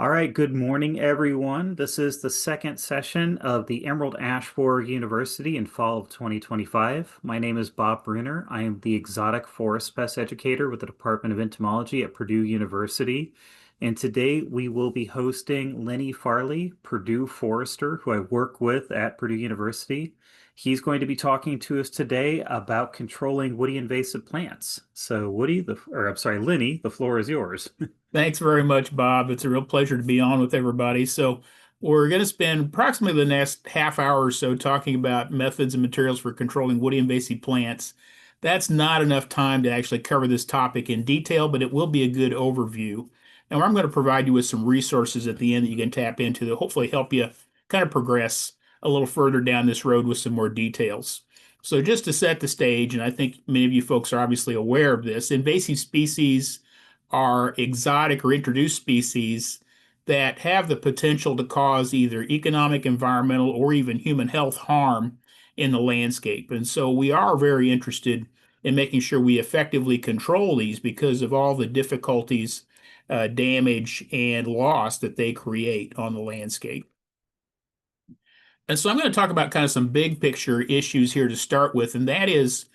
All right, good morning, everyone. This is the second session of the Emerald Ash Borer University in fall of 2025. My name is Bob Bruner. I am the exotic forest pest educator with the Department of Entomology at Purdue University. And today we will be hosting Lenny Farlee, Purdue forester, who I work with at Purdue University. He's going to be talking to us today about controlling woody invasive plants. So Lenny, the floor is yours. Thanks very much, Bob. It's a real pleasure to be on with everybody. So, we're going to spend approximately the next half hour or so talking about methods and materials for controlling woody invasive plants. That's not enough time to actually cover this topic in detail, but it will be a good overview. And I'm going to provide you with some resources at the end that you can tap into that hopefully help you kind of progress a little further down this road with some more details. So, just to set the stage, and I think many of you folks are obviously aware of this, invasive species are exotic or introduced species that have the potential to cause either economic, environmental, or even human health harm in the landscape. And so we are very interested in making sure we effectively control these because of all the difficulties, damage, and loss that they create on the landscape. And so I'm going to talk about kind of some big picture issues here to start with, and that is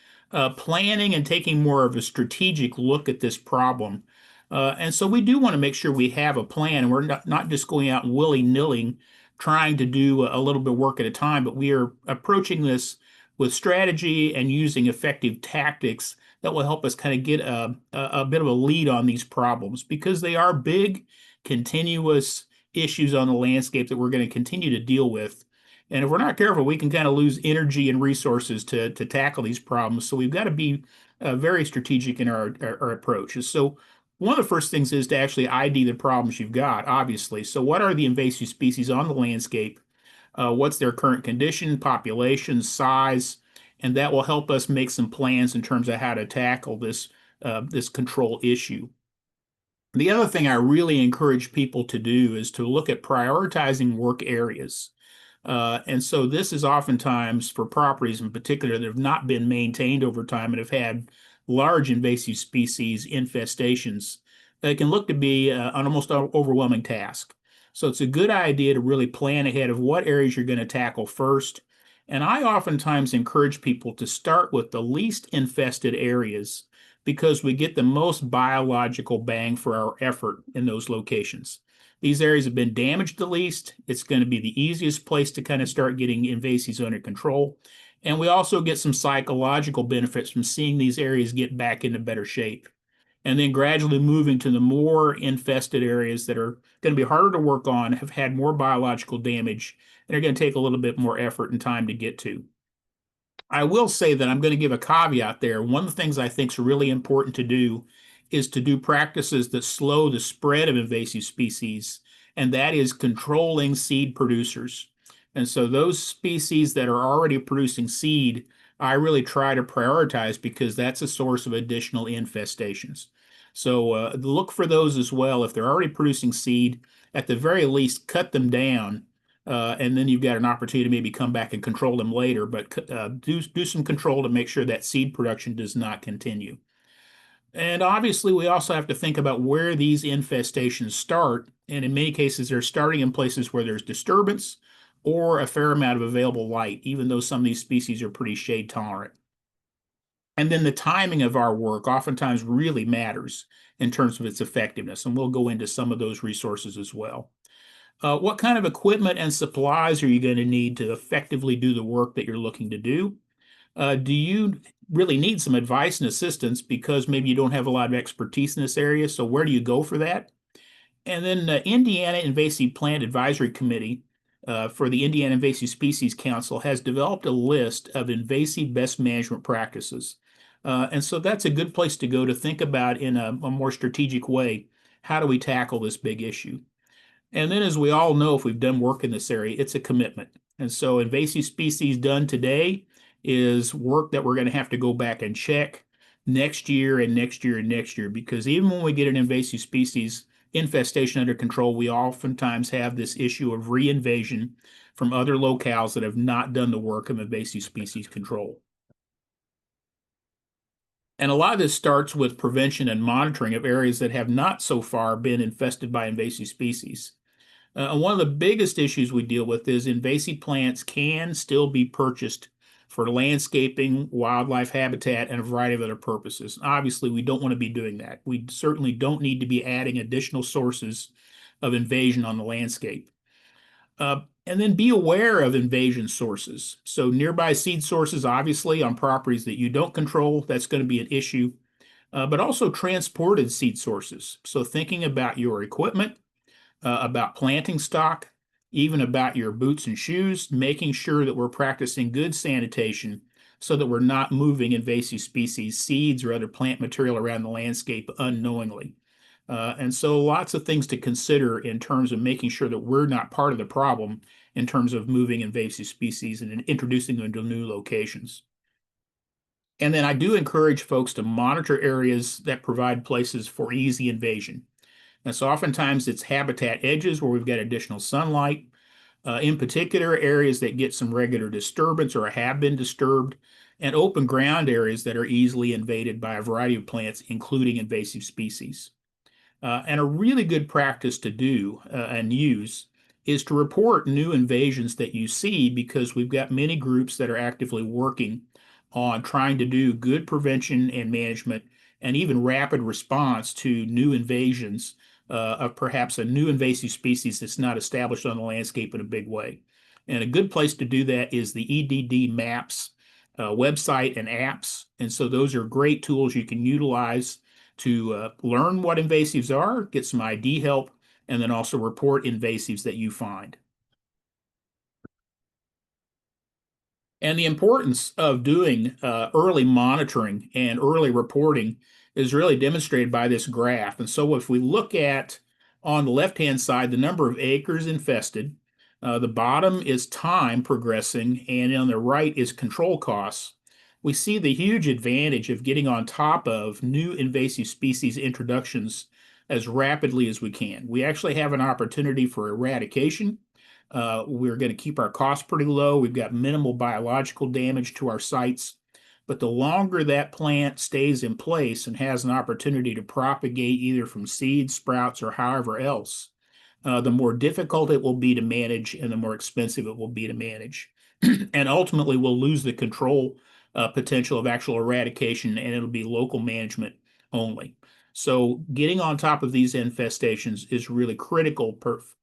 planning and taking more of a strategic look at this problem. And so we do want to make sure we have a plan, and we're not just going out and willy-nilly trying to do a little bit of work at a time, but we are approaching this with strategy and using effective tactics that will help us kind of get a bit of a lead on these problems because they are big, continuous issues on the landscape that we're going to continue to deal with. And if we're not careful, we can kind of lose energy and resources to tackle these problems. So we've got to be very strategic in our approaches. So one of the first things is to actually ID the problems you've got, obviously. So what are the invasive species on the landscape? What's their current condition, population, size? And that will help us make some plans in terms of how to tackle this control issue. The other thing I really encourage people to do is to look at prioritizing work areas. And so this is oftentimes for properties in particular that have not been maintained over time and have had large invasive species infestations. It can look to be an almost overwhelming task. So it's a good idea to really plan ahead of what areas you're going to tackle first. And I oftentimes encourage people to start with the least infested areas because we get the most biological bang for our effort in those locations. These areas have been damaged the least. It's going to be the easiest place to kind of start getting invasives under control. And we also get some psychological benefits from seeing these areas get back into better shape. And then gradually moving to the more infested areas that are going to be harder to work on, have had more biological damage, and are going to take a little bit more effort and time to get to. I will say that I'm going to give a caveat there. One of the things I think is really important to do is to do practices that slow the spread of invasive species, and that is controlling seed producers. And so those species that are already producing seed, I really try to prioritize because that's a source of additional infestations. So look for those as well. If they're already producing seed, at the very least, cut them down and then you've got an opportunity to maybe come back and control them later, but do some control to make sure that seed production does not continue. And obviously, we also have to think about where these infestations start. And in many cases, they're starting in places where there's disturbance or a fair amount of available light, even though some of these species are pretty shade tolerant. And then the timing of our work oftentimes really matters in terms of its effectiveness. And we'll go into some of those resources as well. What kind of equipment and supplies are you going to need to effectively do the work that you're looking to do? Do you really need some advice and assistance because maybe you don't have a lot of expertise in this area? So where do you go for that? And then the Indiana Invasive Plant Advisory Committee for the Indiana Invasive Species Council has developed a list of invasive best management practices. And so that's a good place to go to think about in a more strategic way, how do we tackle this big issue? And then, as we all know, if we've done work in this area, it's a commitment. And so, invasive species done today is work that we're going to have to go back and check next year and next year and next year. Because even when we get an invasive species infestation under control, we oftentimes have this issue of reinvasion from other locales that have not done the work of invasive species control. And a lot of this starts with prevention and monitoring of areas that have not so far been infested by invasive species. And one of the biggest issues we deal with is invasive plants can still be purchased for landscaping, wildlife habitat, and a variety of other purposes. Obviously, we don't want to be doing that. We certainly don't need to be adding additional sources of invasion on the landscape. And then be aware of invasion sources. So, nearby seed sources, obviously, on properties that you don't control, that's going to be an issue, but also transported seed sources. So, thinking about your equipment, about planting stock, even about your boots and shoes, making sure that we're practicing good sanitation so that we're not moving invasive species, seeds, or other plant material around the landscape unknowingly. And so lots of things to consider in terms of making sure that we're not part of the problem in terms of moving invasive species and introducing them to new locations. And then I do encourage folks to monitor areas that provide places for easy invasion. And so oftentimes it's habitat edges where we've got additional sunlight, in particular areas that get some regular disturbance or have been disturbed, and open ground areas that are easily invaded by a variety of plants, including invasive species. And a really good practice to do and use is to report new invasions that you see because we've got many groups that are actively working on trying to do good prevention and management and even rapid response to new invasions of perhaps a new invasive species that's not established on the landscape in a big way. And a good place to do that is the EDD Maps website and apps. And so those are great tools you can utilize to learn what invasives are, get some ID help, and then also report invasives that you find. And the importance of doing early monitoring and early reporting is really demonstrated by this graph. And so if we look at on the left-hand side, the number of acres infested, the bottom is time progressing, and on the right is control costs. We see the huge advantage of getting on top of new invasive species introductions as rapidly as we can. We actually have an opportunity for eradication. We're going to keep our costs pretty low. We've got minimal biological damage to our sites. But the longer that plant stays in place and has an opportunity to propagate either from seeds, sprouts, or however else, the more difficult it will be to manage and the more expensive it will be to manage. And ultimately, we'll lose the control potential of actual eradication, and it'll be local management only. So getting on top of these infestations is really critical,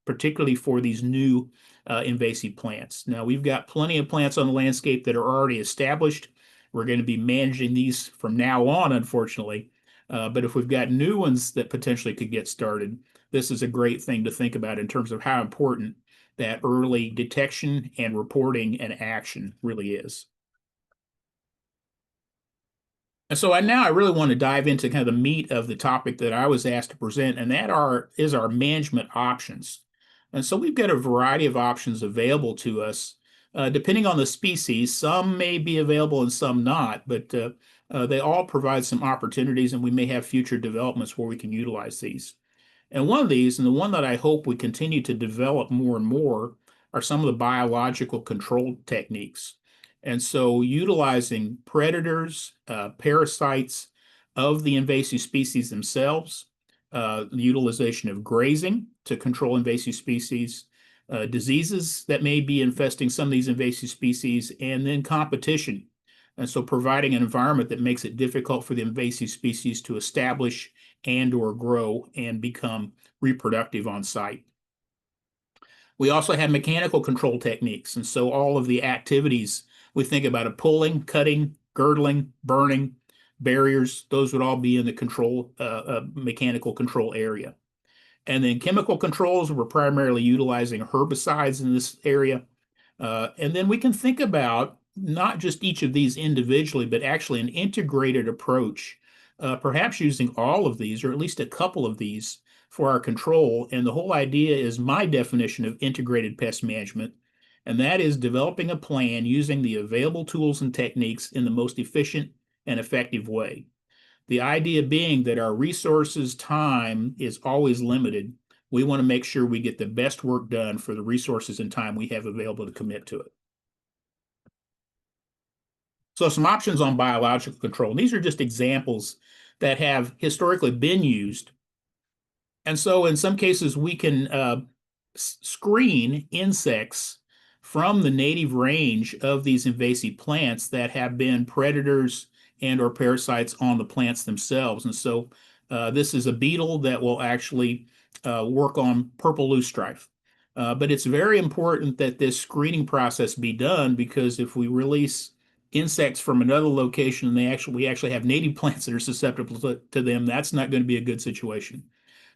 particularly for these new invasive plants. Now, we've got plenty of plants on the landscape that are already established. We're going to be managing these from now on, unfortunately. But if we've got new ones that potentially could get started, this is a great thing to think about in terms of how important that early detection and reporting and action really is. And so I really want to dive into kind of the meat of the topic that I was asked to present, and is our management options. And so we've got a variety of options available to us, depending on the species. Some may be available and some not, but they all provide some opportunities, and we may have future developments where we can utilize these. And one of these, and the one that I hope we continue to develop more and more, are some of the biological control techniques. And so, utilizing predators, parasites of the invasive species themselves, the utilization of grazing to control invasive species, diseases that may be infesting some of these invasive species, and then competition. And so, providing an environment that makes it difficult for the invasive species to establish and or grow and become reproductive on site. We also have mechanical control techniques. And so all of the activities we think about of pulling, cutting, girdling, burning, barriers, those would all be in the control, mechanical control area. And then chemical controls, we're primarily utilizing herbicides in this area. And then we can think about not just each of these individually, but actually an integrated approach, perhaps using all of these or at least a couple of these for our control. And the whole idea is my definition of integrated pest management, and that is developing a plan using the available tools and techniques in the most efficient and effective way. The idea being that our resources time is always limited. We want to make sure we get the best work done for the resources and time we have available to commit to it. So some options on biological control. And these are just examples that have historically been used. And so in some cases, we can screen insects from the native range of these invasive plants that have been predators and or parasites on the plants themselves. And so this is a beetle that will actually work on purple loosestrife. But it's very important that this screening process be done, because if we release insects from another location and we actually have native plants that are susceptible to them, that's not going to be a good situation.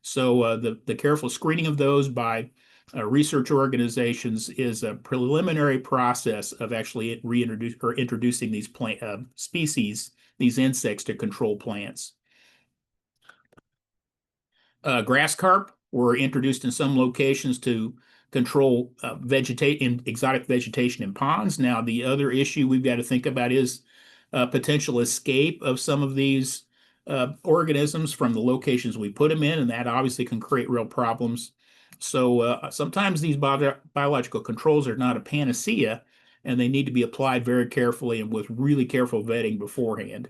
So the careful screening of those by research organizations is a preliminary process of actually introducing these plant species, these insects, to control plants. Grass carp were introduced in some locations to control exotic vegetation in ponds. Now, the other issue we've got to think about is potential escape of some of these organisms from the locations we put them in, and that obviously can create real problems. So sometimes these biological controls are not a panacea, and they need to be applied very carefully and with really careful vetting beforehand.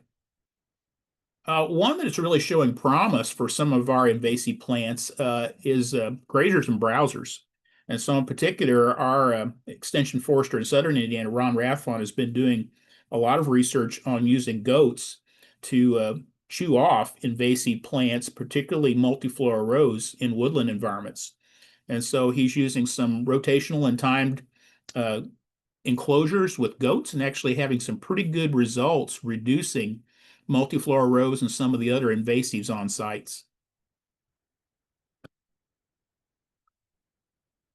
One that's really showing promise for some of our invasive plants is grazers and browsers. And so in particular, our extension forester in southern Indiana, Ron Rathfon, has been doing a lot of research on using goats to chew off invasive plants, particularly multiflora rose, in woodland environments. And so he's using some rotational and timed uh, enclosures with goats and actually having some pretty good results reducing multiflora rose and some of the other invasives on sites.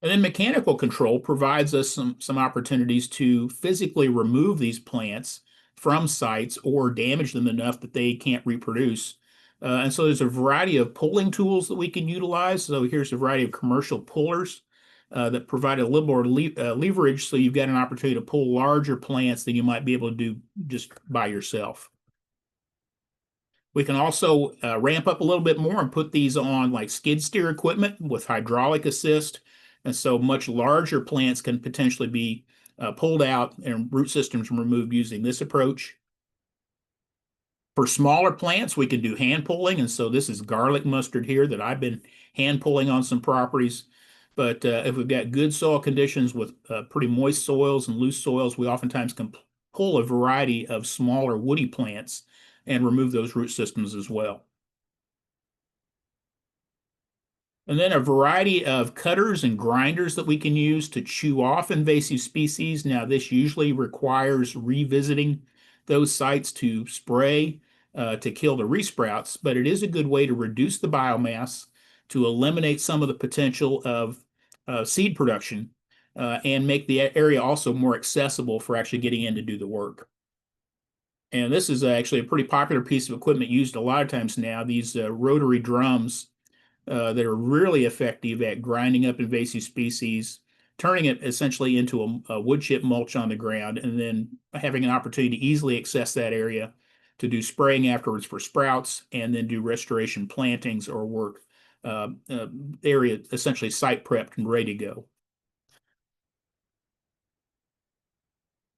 And then mechanical control provides us some opportunities to physically remove these plants from sites or damage them enough that they can't reproduce. And so there's a variety of pulling tools that we can utilize. So here's a variety of commercial pullers that provide a little more leverage, so you've got an opportunity to pull larger plants than you might be able to do just by yourself. We can also ramp up a little bit more and put these on like skid steer equipment with hydraulic assist. And so much larger plants can potentially be pulled out and root systems removed using this approach. For smaller plants, we can do hand pulling. And so this is garlic mustard here that I've been hand pulling on some properties. But if we've got good soil conditions with pretty moist soils and loose soils, we oftentimes can pull a variety of smaller woody plants and remove those root systems as well. And then a variety of cutters and grinders that we can use to chew off invasive species. Now, this usually requires revisiting those sites to spray to kill the resprouts, but it is a good way to reduce the biomass, to eliminate some of the potential of seed production, and make the area also more accessible for actually getting in to do the work. And this is actually a pretty popular piece of equipment used a lot of times now, these rotary drums that are really effective at grinding up invasive species, turning it essentially into a wood chip mulch on the ground, and then having an opportunity to easily access that area to do spraying afterwards for sprouts, and then do restoration plantings or work area essentially site prepped and ready to go.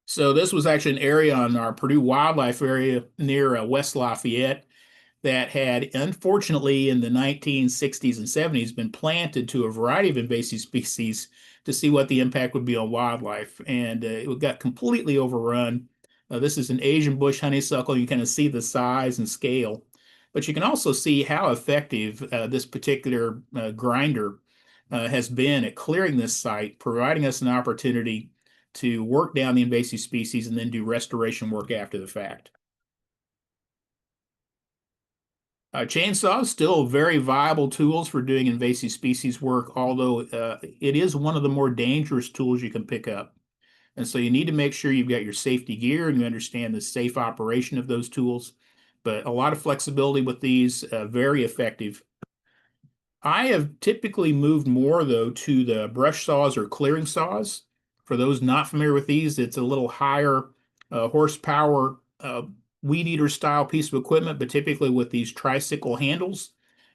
So this was actually an area on our Purdue wildlife area near West Lafayette that had, unfortunately, in the 1960s and 70s, been planted to a variety of invasive species to see what the impact would be on wildlife. And it got completely overrun. This is an Asian bush honeysuckle. You kind of see the size and scale, but you can also see how effective this particular grinder has been at clearing this site, providing us an opportunity to work down the invasive species and then do restoration work after the fact. Chainsaws still very viable tools for doing invasive species work, although it is one of the more dangerous tools you can pick up. And so you need to make sure you've got your safety gear and you understand the safe operation of those tools. But a lot of flexibility with these, very effective. I have typically moved more, though, to the brush saws or clearing saws. For those not familiar with these, it's a little higher horsepower weed eater style piece of equipment, but typically with these tricycle handles.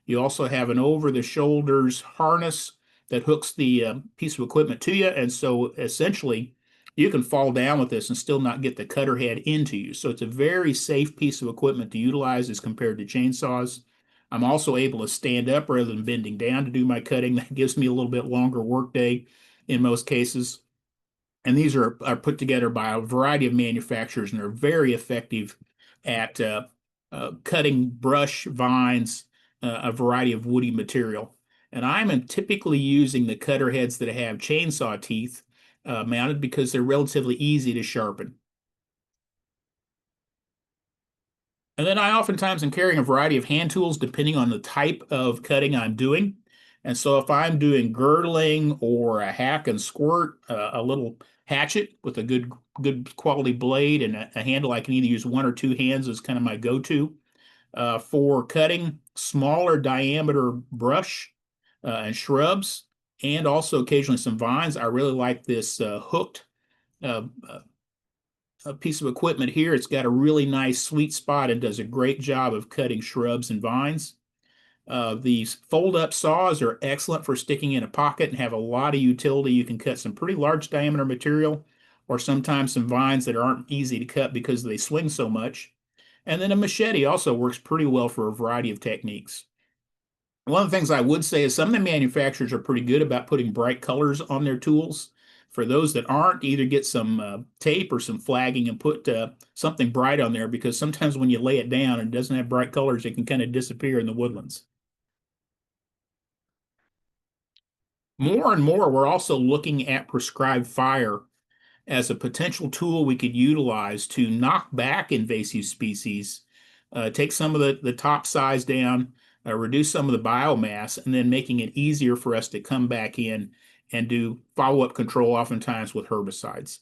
You also have an over the shoulders harness that hooks the piece of equipment to you. And so essentially, you can fall down with this and still not get the cutter head into you. So it's a very safe piece of equipment to utilize as compared to chainsaws. I'm also able to stand up rather than bending down to do my cutting. That gives me a little bit longer work day in most cases. And these are put together by a variety of manufacturers, and they're very effective at cutting brush, vines, a variety of woody material. And I'm typically using the cutter heads that have chainsaw teeth mounted because they're relatively easy to sharpen. And then I oftentimes am carrying a variety of hand tools depending on the type of cutting I'm doing. And so if I'm doing girdling or a hack and squirt, a little hatchet with a good quality blade and a handle, I can either use one or two hands as kind of my go-to. For cutting smaller diameter brush and shrubs, and also occasionally some vines, I really like this hooked uh, a piece of equipment here. It's got a really nice sweet spot and does a great job of cutting shrubs and vines. These fold-up saws are excellent for sticking in a pocket and have a lot of utility. You can cut some pretty large diameter material or sometimes some vines that aren't easy to cut because they swing so much. And then a machete also works pretty well for a variety of techniques. One of the things I would say is some of the manufacturers are pretty good about putting bright colors on their tools. For those that aren't, either get some tape or some flagging and put something bright on there, because sometimes when you lay it down and it doesn't have bright colors, it can kind of disappear in the woodlands. More and more, we're also looking at prescribed fire as a potential tool we could utilize to knock back invasive species, take some of the top size down, reduce some of the biomass, and then making it easier for us to come back in and do follow-up control, oftentimes with herbicides.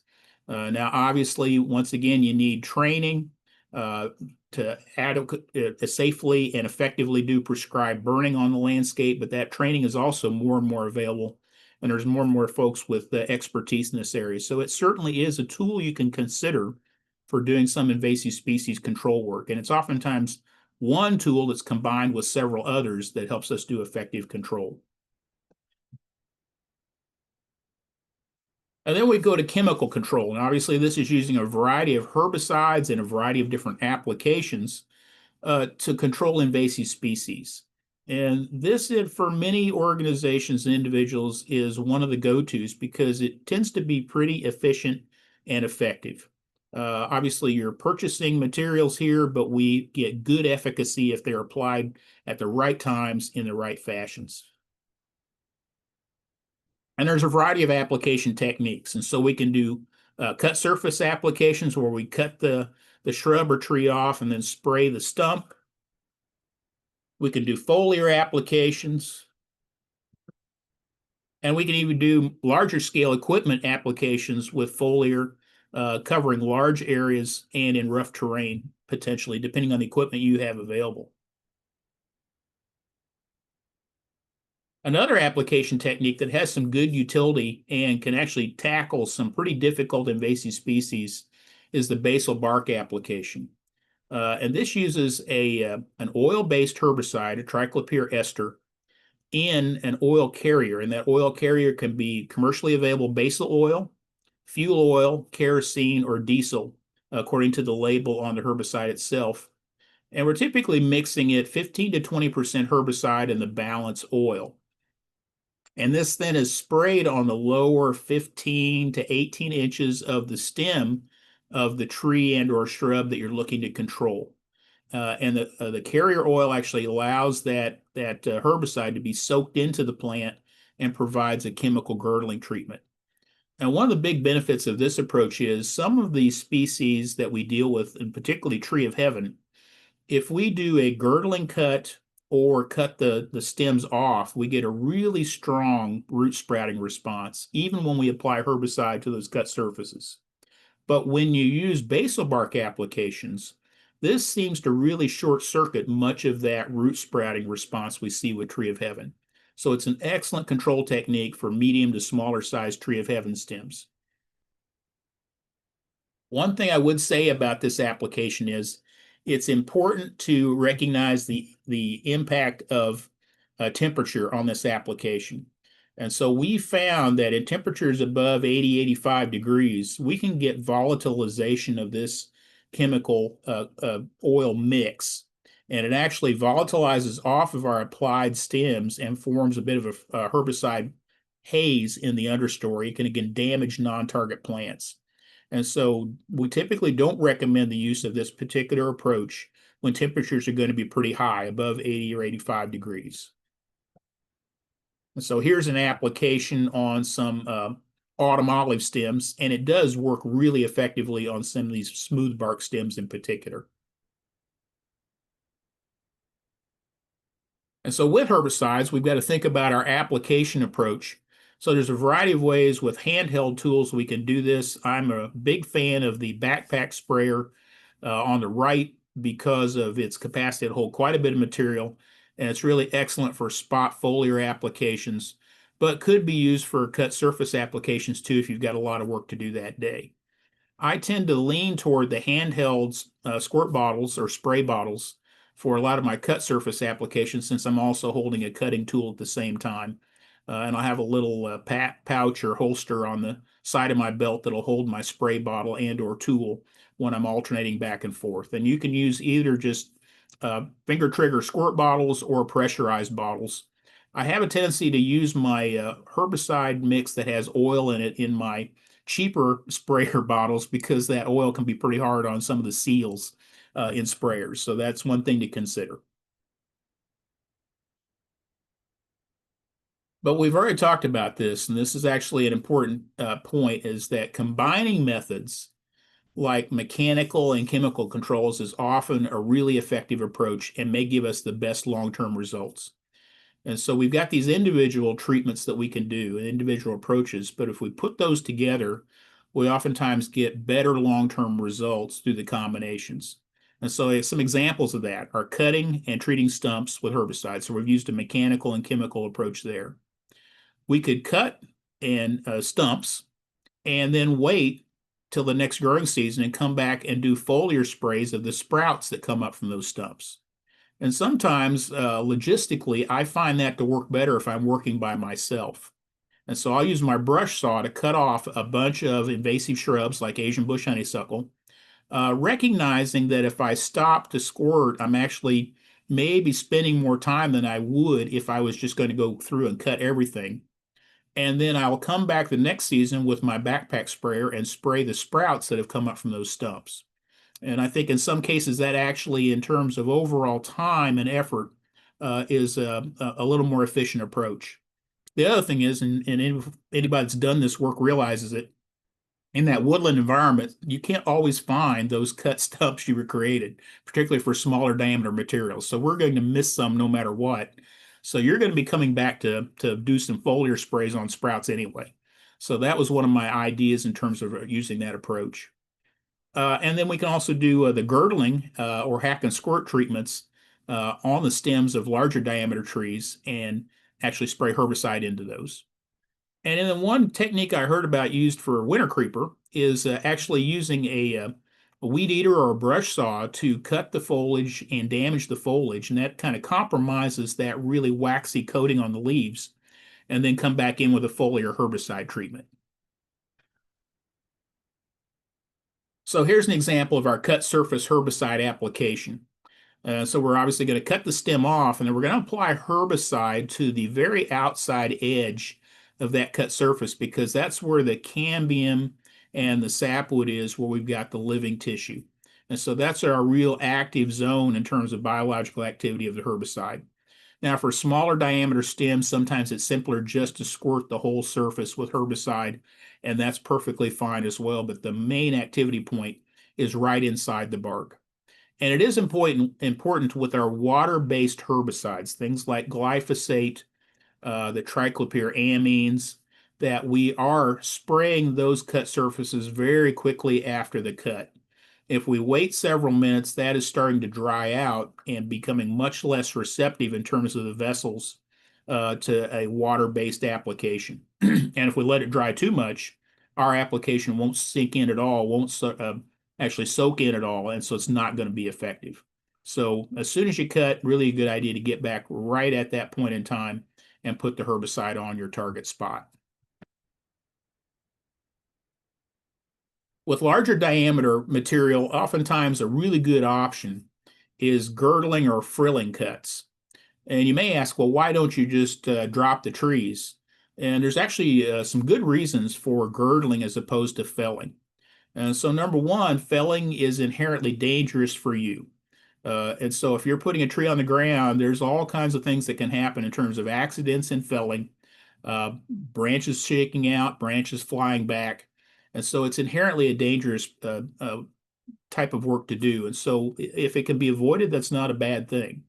Now, obviously, once again, you need training uh, to safely and effectively do prescribed burning on the landscape, but that training is also more and more available, and there's more and more folks with expertise in this area. So it certainly is a tool you can consider for doing some invasive species control work. And it's oftentimes one tool that's combined with several others that helps us do effective control. And then we go to chemical control. And obviously, this is using a variety of herbicides and a variety of different applications to control invasive species. And this, for many organizations and individuals, is one of the go-tos because it tends to be pretty efficient and effective. Obviously, you're purchasing materials here, but we get good efficacy if they're applied at the right times in the right fashions. And there's a variety of application techniques. And so we can do cut surface applications where we cut the shrub or tree off and then spray the stump. We can do foliar applications. And we can even do larger scale equipment applications with foliar, covering large areas and in rough terrain, potentially, depending on the equipment you have available. Another application technique that has some good utility and can actually tackle some pretty difficult invasive species is the basal bark application. And this uses an oil-based herbicide, a triclopyr ester, in an oil carrier. And that oil carrier can be commercially available basal oil, fuel oil, kerosene, or diesel, according to the label on the herbicide itself. And we're typically mixing it 15 to 20% herbicide and the balance oil. And this then is sprayed on the lower 15 to 18 inches of the stem of the tree and or shrub that you're looking to control. And the carrier oil actually allows that herbicide to be soaked into the plant and provides a chemical girdling treatment. And one of the big benefits of this approach is some of the species that we deal with, and particularly tree of heaven, if we do a girdling cut or cut the stems off, we get a really strong root sprouting response, even when we apply herbicide to those cut surfaces. But when you use basal bark applications, this seems to really short circuit much of that root sprouting response we see with tree of heaven. So it's an excellent control technique for medium to smaller size tree of heaven stems. One thing I would say about this application is it's important to recognize the impact of temperature on this application. And so we found that in temperatures above 80, 85 degrees, we can get volatilization of this chemical oil mix. And it actually volatilizes off of our applied stems and forms a bit of a herbicide haze in the understory. It can again damage non-target plants. And so we typically don't recommend the use of this particular approach when temperatures are going to be pretty high, above 80 or 85 degrees. And so here's an application on some autumn olive stems, and it does work really effectively on some of these smooth bark stems in particular. And so with herbicides, we've got to think about our application approach. So there's a variety of ways with handheld tools we can do this. I'm a big fan of the backpack sprayer on the right because of its capacity to hold quite a bit of material, and it's really excellent for spot foliar applications, but could be used for cut surface applications too if you've got a lot of work to do that day. I tend to lean toward the handheld squirt bottles or spray bottles for a lot of my cut surface applications, since I'm also holding a cutting tool at the same time. And I'll have a little pouch or holster on the side of my belt that'll hold my spray bottle and or tool when I'm alternating back and forth. And you can use either just finger trigger squirt bottles or pressurized bottles. I have a tendency to use my herbicide mix that has oil in it in my cheaper sprayer bottles because that oil can be pretty hard on some of the seals in sprayers. So that's one thing to consider. But we've already talked about this, and this is actually an important point, is that combining methods like mechanical and chemical controls is often a really effective approach and may give us the best long-term results. And so we've got these individual treatments that we can do, individual approaches, but if we put those together, we oftentimes get better long-term results through the combinations. And so some examples of that are cutting and treating stumps with herbicides. So we've used a mechanical and chemical approach there. We could cut and stumps and then wait till the next growing season and come back and do foliar sprays of the sprouts that come up from those stumps. And sometimes logistically, I find that to work better if I'm working by myself. And so I'll use my brush saw to cut off a bunch of invasive shrubs like Asian bush honeysuckle, recognizing that if I stop to squirt, I'm actually maybe spending more time than I would if I was just going to go through and cut everything. And then I will come back the next season with my backpack sprayer and spray the sprouts that have come up from those stumps. And I think in some cases that actually, in terms of overall time and effort, is a little more efficient approach. The other thing is, and anybody that's done this work realizes it, in that woodland environment, you can't always find those cut stumps you created, particularly for smaller diameter materials. So we're going to miss some no matter what. So you're going to be coming back to do some foliar sprays on sprouts anyway. So that was one of my ideas in terms of using that approach. And then we can also do the girdling or hack and squirt treatments on the stems of larger diameter trees and actually spray herbicide into those. And then one technique I heard about used for winter creeper is actually using a weed eater or a brush saw to cut the foliage and damage the foliage. And that kind of compromises that really waxy coating on the leaves, and then come back in with a foliar herbicide treatment. So here's an example of our cut surface herbicide application. So we're obviously going to cut the stem off, and then we're going to apply herbicide to the very outside edge of that cut surface, because that's where the cambium and the sapwood is, where we've got the living tissue. And so that's our real active zone in terms of biological activity of the herbicide. Now, for smaller diameter stems, sometimes it's simpler just to squirt the whole surface with herbicide, and that's perfectly fine as well. But the main activity point is right inside the bark. And it is important with our water-based herbicides, things like glyphosate, the triclopyr amines, that we are spraying those cut surfaces very quickly after the cut. If we wait several minutes, that is starting to dry out and becoming much less receptive in terms of the vessels to a water-based application. And if we let it dry too much, our application won't sink in at all, won't actually soak in at all, and so it's not going to be effective. So as soon as you cut, really a good idea to get back right at that point in time and put the herbicide on your target spot. With larger diameter material, oftentimes a really good option is girdling or frilling cuts. And you may ask, well, why don't you just drop the trees? And there's actually some good reasons for girdling as opposed to felling. And so, number one, felling is inherently dangerous for you. And so, if you're putting a tree on the ground, there's all kinds of things that can happen in terms of accidents in felling, branches shaking out, branches flying back. And so, it's inherently a dangerous type of work to do. And so, if it can be avoided, that's not a bad thing.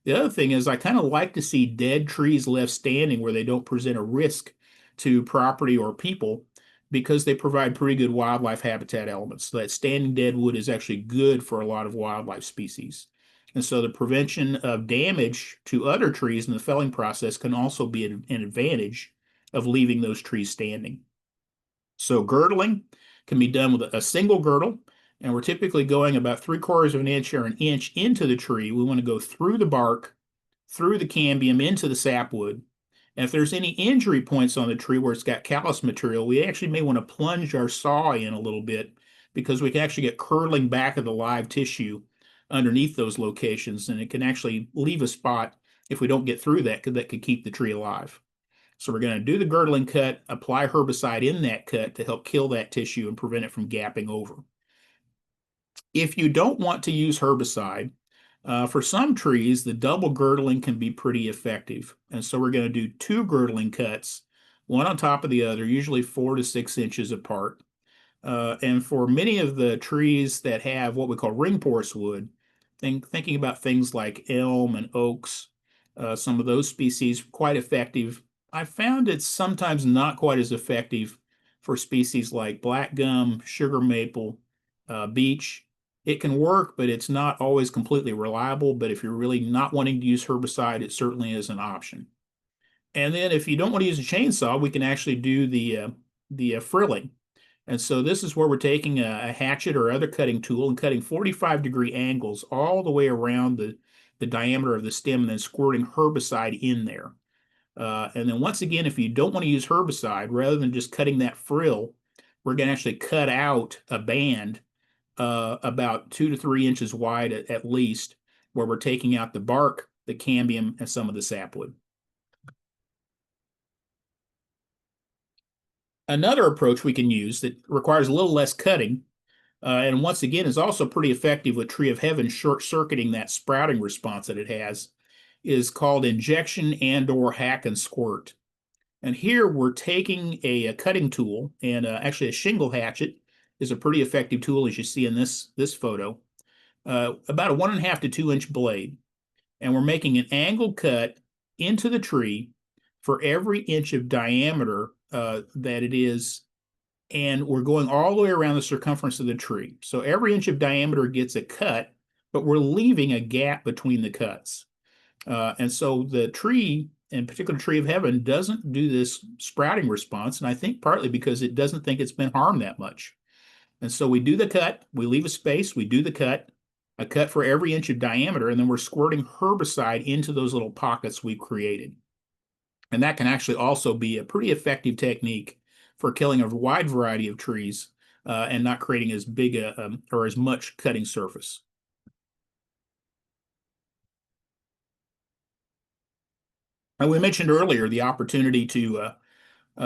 The other thing is, I kind of like to see dead trees left standing where they don't present a risk to property or people because they provide pretty good wildlife habitat elements. So that standing dead wood is actually good for a lot of wildlife species. And so the prevention of damage to other trees in the felling process can also be an advantage of leaving those trees standing. So girdling can be done with a single girdle, and we're typically going about 3/4 of an inch or an inch into the tree. We want to go through the bark, through the cambium, into the sapwood. And if there's any injury points on the tree where it's got callus material, we actually may want to plunge our saw in a little bit because we can actually get curling back of the live tissue underneath those locations, and it can actually leave a spot if we don't get through that could keep the tree alive. So we're going to do the girdling cut, apply herbicide in that cut to help kill that tissue and prevent it from gapping over. If you don't want to use herbicide, for some trees, the double girdling can be pretty effective. And so we're going to do 2 girdling cuts, one on top of the other, usually 4 to 6 inches apart. And for many of the trees that have what we call ring porous wood, thinking about things like elm and oaks, some of those species, quite effective. I found it's sometimes not quite as effective for species like black gum, sugar maple, beech. It can work, but it's not always completely reliable. But if you're really not wanting to use herbicide, it certainly is an option. And then if you don't want to use a chainsaw, we can actually do the frilling. And so this is where we're taking a hatchet or other cutting tool and cutting 45-degree angles all the way around the diameter of the stem and then squirting herbicide in there. And then once again, if you don't want to use herbicide, rather than just cutting that frill, we're going to actually cut out a band about 2 to 3 inches wide at least, where we're taking out the bark, the cambium, and some of the sapwood. Another approach we can use that requires a little less cutting, and once again is also pretty effective with Tree of Heaven short-circuiting that sprouting response that it has, is called injection and/or hack and squirt. And here we're taking a cutting tool, and actually a shingle hatchet is a pretty effective tool, as you see in this photo, about a 1.5 to 2 inch blade. And we're making an angled cut into the tree for every inch of diameter that it is. And we're going all the way around the circumference of the tree. So every inch of diameter gets a cut, but we're leaving a gap between the cuts. And so the tree, in particular Tree of Heaven, doesn't do this sprouting response. And I think partly because it doesn't think it's been harmed that much. And so we do the cut, we leave a space, we do the cut, a cut for every inch of diameter, and then we're squirting herbicide into those little pockets we've created. And that can actually also be a pretty effective technique for killing a wide variety of trees and not creating as big or as much cutting surface. And we mentioned earlier the opportunity to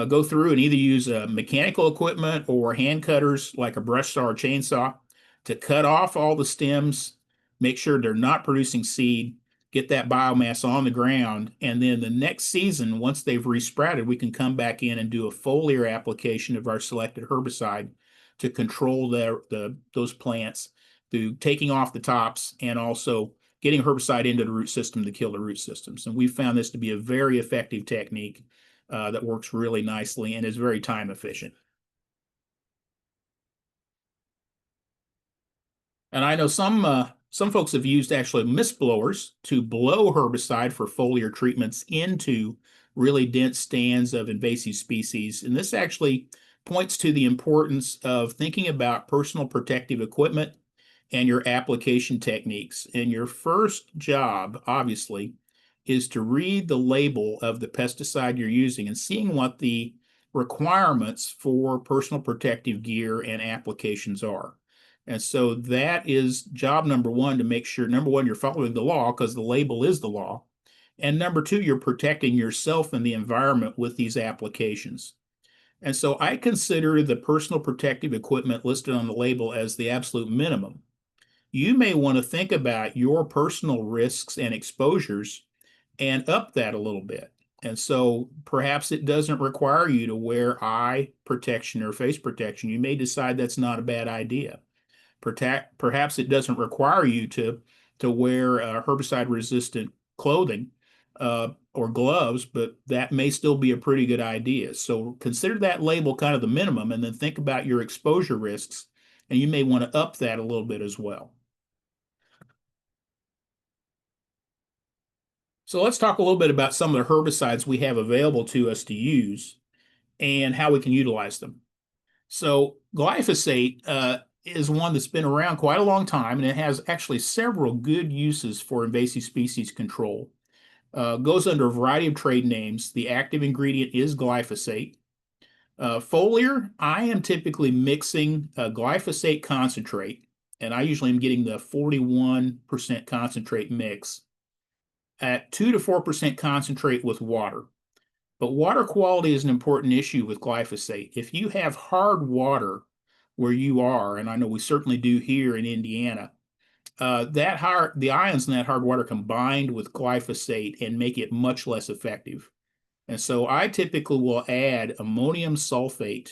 go through and either use mechanical equipment or hand cutters like a brush saw or chainsaw to cut off all the stems, make sure they're not producing seed, get that biomass on the ground, and then the next season, once they've resprouted, we can come back in and do a foliar application of our selected herbicide to control those plants through taking off the tops and also getting herbicide into the root system to kill the root systems. And we found this to be a very effective technique that works really nicely and is very time efficient. And I know some folks have used actually mist blowers to blow herbicide for foliar treatments into really dense stands of invasive species. And this actually points to the importance of thinking about personal protective equipment and your application techniques. And your first job, obviously, is to read the label of the pesticide you're using and seeing what the requirements for personal protective gear and applications are. And so that is job number one, to make sure, number one, you're following the law because the label is the law. And number two, you're protecting yourself and the environment with these applications. And so I consider the personal protective equipment listed on the label as the absolute minimum. You may want to think about your personal risks and exposures and up that a little bit. And so perhaps it doesn't require you to wear eye protection or face protection. You may decide that's not a bad idea. Perhaps it doesn't require you to wear herbicide resistant clothing or gloves, but that may still be a pretty good idea. So consider that label kind of the minimum, and then think about your exposure risks, and you may want to up that a little bit as well. So let's talk a little bit about some of the herbicides we have available to us to use and how we can utilize them. So glyphosate is one that's been around quite a long time, and it has actually several good uses for invasive species control. Goes under a variety of trade names. The active ingredient is glyphosate. Foliar, I am typically mixing glyphosate concentrate, and I usually am getting the 41% concentrate mix at 2 to 4% concentrate with water. But water quality is an important issue with glyphosate. If you have hard water where you are, and I know we certainly do here in Indiana, the ions in that hard water combined with glyphosate and make it much less effective. And so I typically will add ammonium sulfate,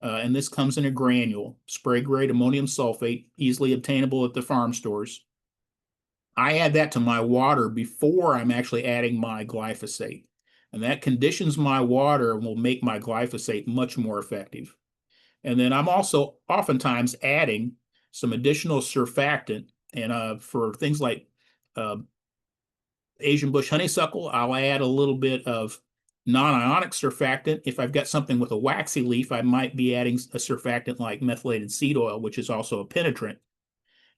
and this comes in a granule, spray grade ammonium sulfate, easily obtainable at the farm stores. I add that to my water before I'm actually adding my glyphosate. And that conditions my water and will make my glyphosate much more effective. And then I'm also oftentimes adding some additional surfactant. And for things like Asian bush honeysuckle, I'll add a little bit of non-ionic surfactant. If I've got something with a waxy leaf, I might be adding a surfactant like methylated seed oil, which is also a penetrant,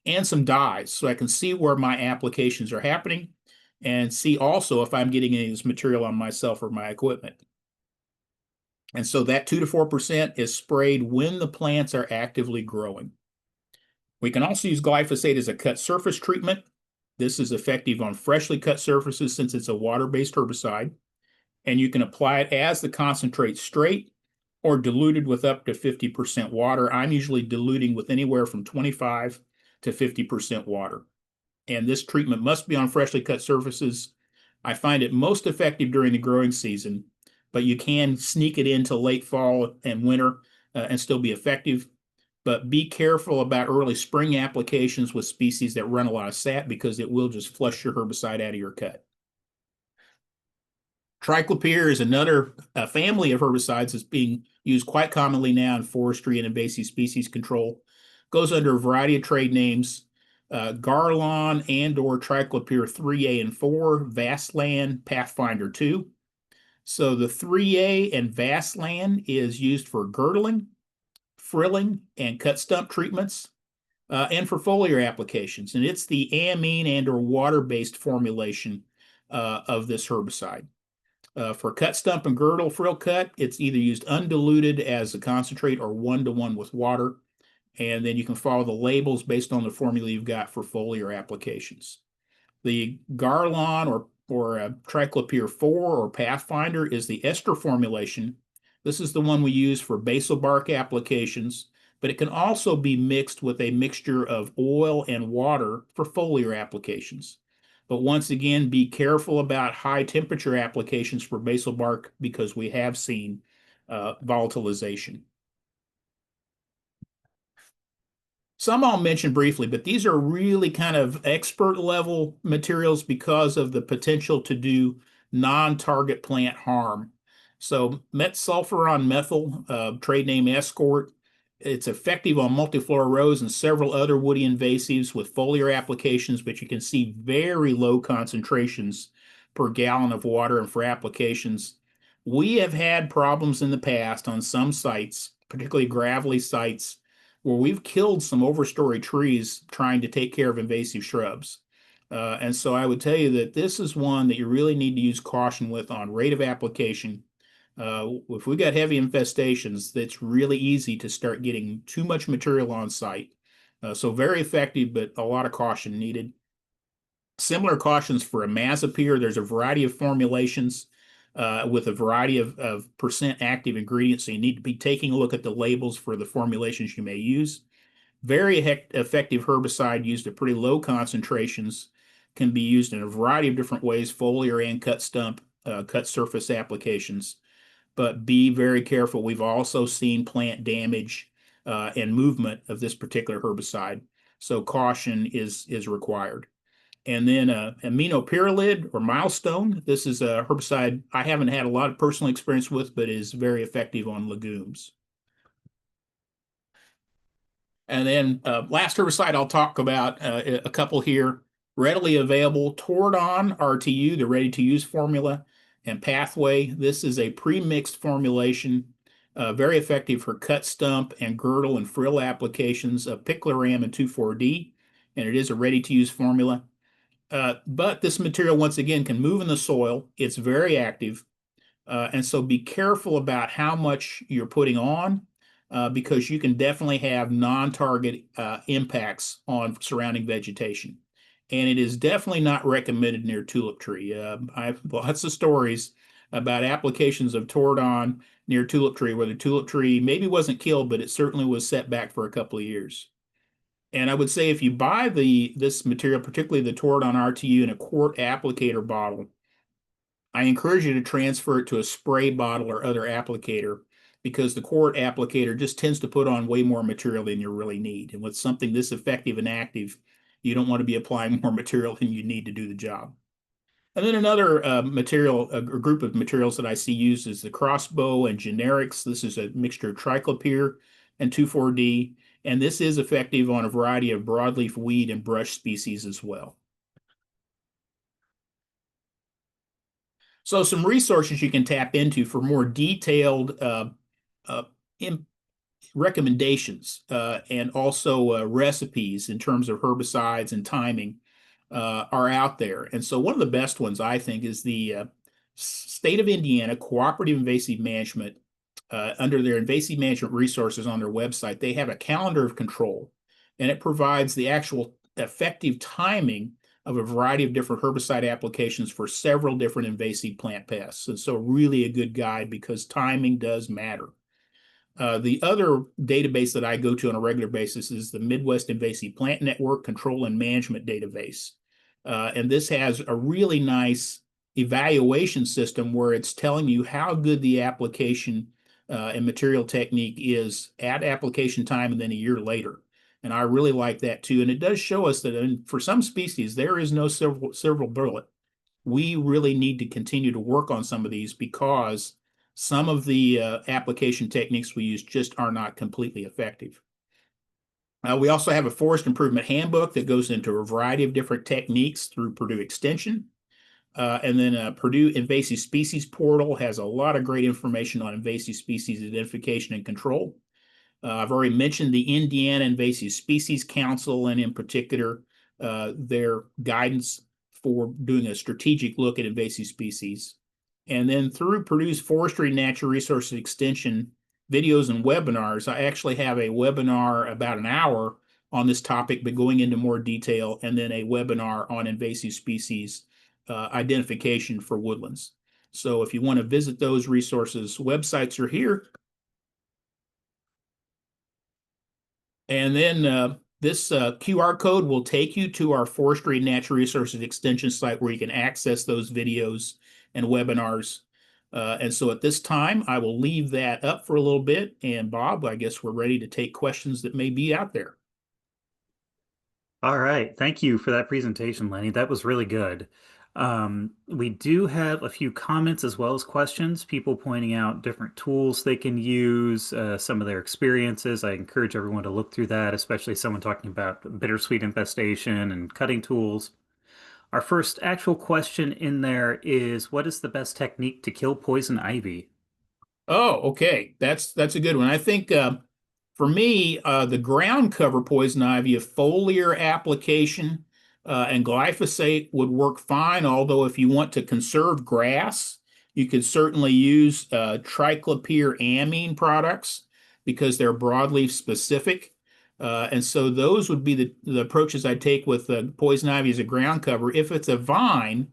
and some dyes, so I can see where my applications are happening and see also if I'm getting any of this material on myself or my equipment. And so that 2 to 4% is sprayed when the plants are actively growing. We can also use glyphosate as a cut surface treatment. This is effective on freshly cut surfaces since it's a water-based herbicide. And you can apply it as the concentrate straight or diluted with up to 50% water. I'm usually diluting with anywhere from 25 to 50% water. And this treatment must be on freshly cut surfaces. I find it most effective during the growing season, but you can sneak it into late fall and winter and still be effective. But be careful about early spring applications with species that run a lot of sap, because it will just flush your herbicide out of your cut. Triclopyr is another family of herbicides that's being used quite commonly now in forestry and invasive species control. Goes under a variety of trade names, Garlon and or Triclopyr 3A and 4, Vastland, Pathfinder 2. So the 3A and Vastland is used for girdling, frilling, and cut stump treatments, and for foliar applications. And it's the amine and or water-based formulation of this herbicide. For cut stump and girdle frill cut, it's either used undiluted as a concentrate or 1-to-1 with water. And then you can follow the labels based on the formula you've got for foliar applications. The Garlon or Triclopyr 4 or Pathfinder is the ester formulation. This is the one we use for basal bark applications, but it can also be mixed with a mixture of oil and water for foliar applications. But once again, be careful about high temperature applications for basal bark, because we have seen volatilization. Some I'll mention briefly, but these are really kind of expert level materials because of the potential to do non-target plant harm. So metsulfuron methyl, trade name Escort, it's effective on multiflora rose and several other woody invasives with foliar applications, but you can see very low concentrations per gallon of water and for applications. We have had problems in the past on some sites, particularly gravelly sites, where we've killed some overstory trees trying to take care of invasive shrubs. And so I would tell you that this is one that you really need to use caution with on rate of application. If we got heavy infestations, that's really easy to start getting too much material on site. So very effective, but a lot of caution needed. Similar cautions for imazapyr. There's a variety of formulations with a variety of percent active ingredients. So you need to be taking a look at the labels for the formulations you may use. Very effective herbicide used at pretty low concentrations, can be used in a variety of different ways, foliar and cut stump, cut surface applications. But be very careful. We've also seen plant damage and movement of this particular herbicide. So caution is required. And then aminopyralid or milestone. This is a herbicide I haven't had a lot of personal experience with, but is very effective on legumes. And then last herbicide I'll talk about a couple here. Readily available Tordon RTU, the ready-to-use formula, and Pathway. This is a pre-mixed formulation, very effective for cut stump and girdle and frill applications of picloram and 2,4-D, and it is a ready-to-use formula. But this material, once again, can move in the soil. It's very active. And so be careful about how much you're putting on because you can definitely have non-target impacts on surrounding vegetation. And it is definitely not recommended near tulip tree. I have lots of stories about applications of Tordon near tulip tree where the tulip tree maybe wasn't killed, but it certainly was set back for a couple of years. And I would say if you buy this material, particularly the Tordon RTU in a quart applicator bottle, I encourage you to transfer it to a spray bottle or other applicator because the quart applicator just tends to put on way more material than you really need. And with something this effective and active, you don't want to be applying more material than you need to do the job. And then another material, a group of materials that I see used is the crossbow and generics. This is a mixture of triclopyr and 2,4-D, and this is effective on a variety of broadleaf weed and brush species as well. So some resources you can tap into for more detailed uh, recommendations and also recipes in terms of herbicides and timing are out there. And so one of the best ones I think is the State of Indiana Cooperative Invasive Management. Under their invasive management resources on their website, they have a calendar of control, and it provides the actual effective timing of a variety of different herbicide applications for several different invasive plant pests. And so really a good guide because timing does matter. The other database that I go to on a regular basis is the Midwest Invasive Plant Network Control and Management Database. And this has a really nice evaluation system where it's telling you how good the application and material technique is at application time and then a year later. And I really like that too. And it does show us that for some species, there is no silver bullet. We really need to continue to work on some of these because some of the application techniques we use just are not completely effective. We also have a forest improvement handbook that goes into a variety of different techniques through Purdue Extension. And then Purdue Invasive Species Portal has a lot of great information on invasive species identification and control. I've already mentioned the Indiana Invasive Species Council, and in particular, their guidance for doing a strategic look at invasive species. And then through Purdue's Forestry Natural Resources Extension videos and webinars, I actually have a webinar about an hour on this topic, but going into more detail, and then a webinar on invasive species identification for woodlands. So if you want to visit those resources, websites are here. And then this QR code will take you to our Forestry and Natural Resources Extension site where you can access those videos and webinars. And so at this time, I will leave that up for a little bit. And Bob, I guess we're ready to take questions that may be out there. All right. Thank you for that presentation, Lenny. That was really good. We do have a few comments as well as questions, people pointing out different tools they can use, some of their experiences. I encourage everyone to look through that, especially someone talking about bittersweet infestation and cutting tools. Our first actual question in there is, what is the best technique to kill poison ivy? Oh, okay. That's a good one. I think for me, the ground cover poison ivy, a foliar application And glyphosate would work fine, although if you want to conserve grass, you could certainly use triclopyr amine products because they're broadleaf specific. And so those would be the approaches I take with poison ivy as a ground cover. If it's a vine,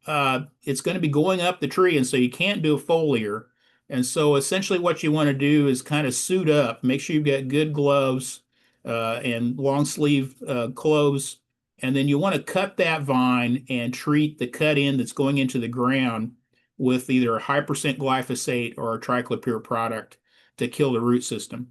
it's going to be going up the tree, and so you can't do a foliar. And so essentially, what you want to do is kind of suit up, make sure you've got good gloves and long sleeve clothes, and then you want to cut that vine and treat the cut end that's going into the ground with either a high percent glyphosate or a triclopyr product to kill the root system.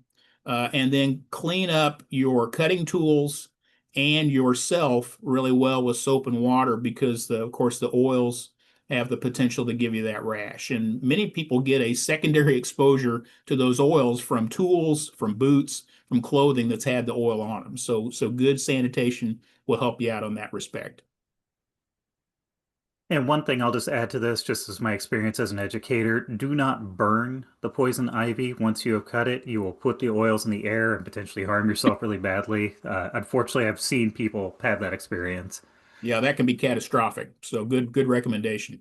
And then clean up your cutting tools and yourself really well with soap and water because of course the oils have the potential to give you that rash. And many people get a secondary exposure to those oils from tools, from boots, from clothing that's had the oil on them. So good sanitation will help you out on that respect. And one thing I'll just add to this, just as my experience as an educator, do not burn the poison ivy. Once you have cut it, you will put the oils in the air and potentially harm yourself really badly. Unfortunately, I've seen people have that experience. Yeah, that can be catastrophic. So good recommendation.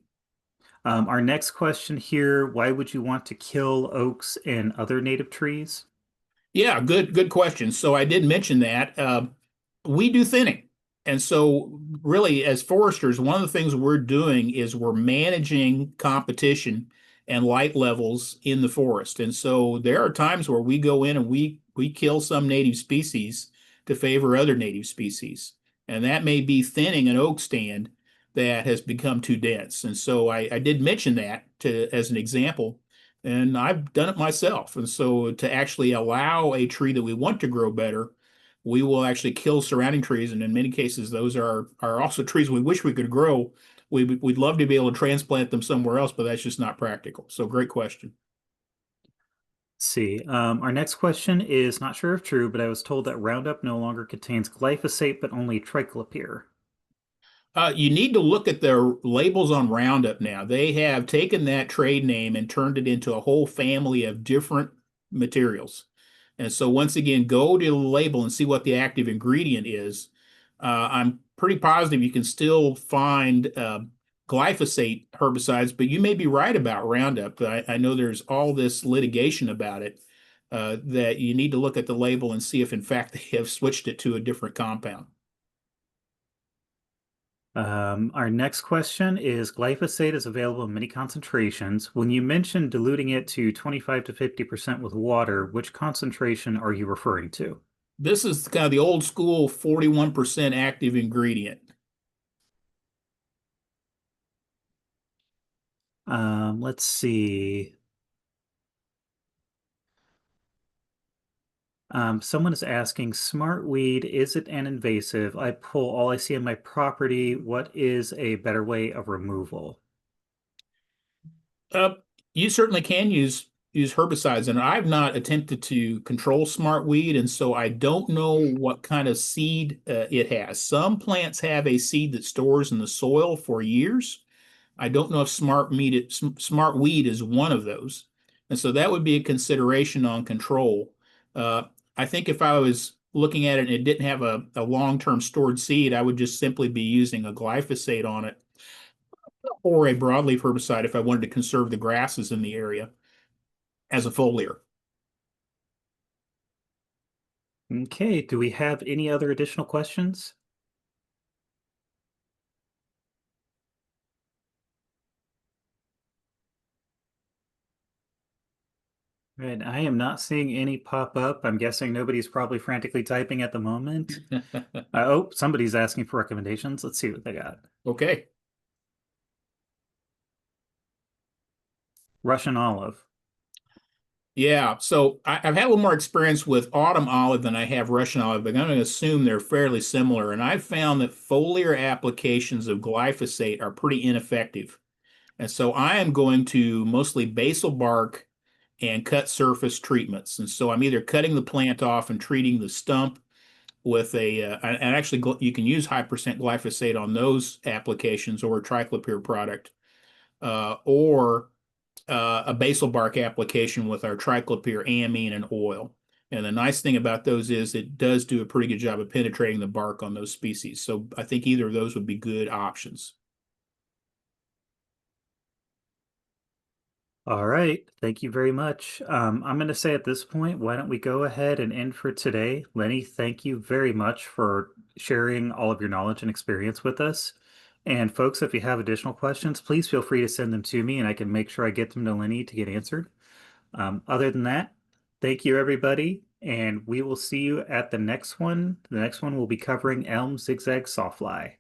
Our next question here, why would you want to kill oaks and other native trees? Yeah, good question. So I did mention that we do thinning. And so really as foresters, one of the things we're doing is we're managing competition and light levels in the forest. And so there are times where we go in and we kill some native species to favor other native species. And that may be thinning an oak stand that has become too dense. And so I did mention that as an example, and I've done it myself. And so to actually allow a tree that we want to grow better, we will actually kill surrounding trees. And in many cases, those are also trees we wish we could grow. We'd love to be able to transplant them somewhere else, but that's just not practical. So great question. Let's see. Our next question is not sure if true, but I was told that Roundup no longer contains glyphosate, but only triclopyr. You need to look at their labels on Roundup now. They have taken that trade name and turned it into a whole family of different materials. And so once again, go to the label and see what the active ingredient is. I'm pretty positive you can still find glyphosate herbicides, but you may be right about Roundup. I know there's all this litigation about it that you need to look at the label and see if in fact they have switched it to a different compound. Our next question is glyphosate is available in many concentrations. When you mentioned diluting it to 25 to 50% with water, which concentration are you referring to? This is kind of the old school 41% active ingredient. Let's see. Someone is asking, smartweed, is it an invasive? I pull all I see on my property. What is a better way of removal? Uh, you certainly can use herbicides, and I've not attempted to control smartweed, and so I don't know what kind of seed it has. Some plants have a seed that stores in the soil for years. I don't know if smartweed is one of those, and so that would be a consideration on control. Uh, I think if I was looking at it and it didn't have a long-term stored seed, I would just simply be using a glyphosate on it or a broadleaf herbicide if I wanted to conserve the grasses in the area as a foliar. Okay, do we have any other additional questions? Right, I am not seeing any pop up. I'm guessing nobody's probably frantically typing at the moment. Oh, somebody's asking for recommendations. Let's see what they got. Okay. Russian olive. Yeah, so I've had a little more experience with autumn olive than I have Russian olive, but I'm going to assume they're fairly similar. And I've found that foliar applications of glyphosate are pretty ineffective. And so I am going to mostly basal bark and cut surface treatments. And so I'm either cutting the plant off and treating the stump with and actually you can use high percent glyphosate on those applications or a triclopyr product, or a basal bark application with our triclopyr amine and oil. And the nice thing about those is it does do a pretty good job of penetrating the bark on those species. So I think either of those would be good options. All right. Thank you very much. I'm going to say at this point, why don't we go ahead and end for today? Lenny, thank you very much for sharing all of your knowledge and experience with us. And folks, if you have additional questions, please feel free to send them to me and I can make sure I get them to Lenny to get answered. Other than that, thank you, everybody. And we will see you at the next one. The next one will be covering Elm Zigzag Sawfly.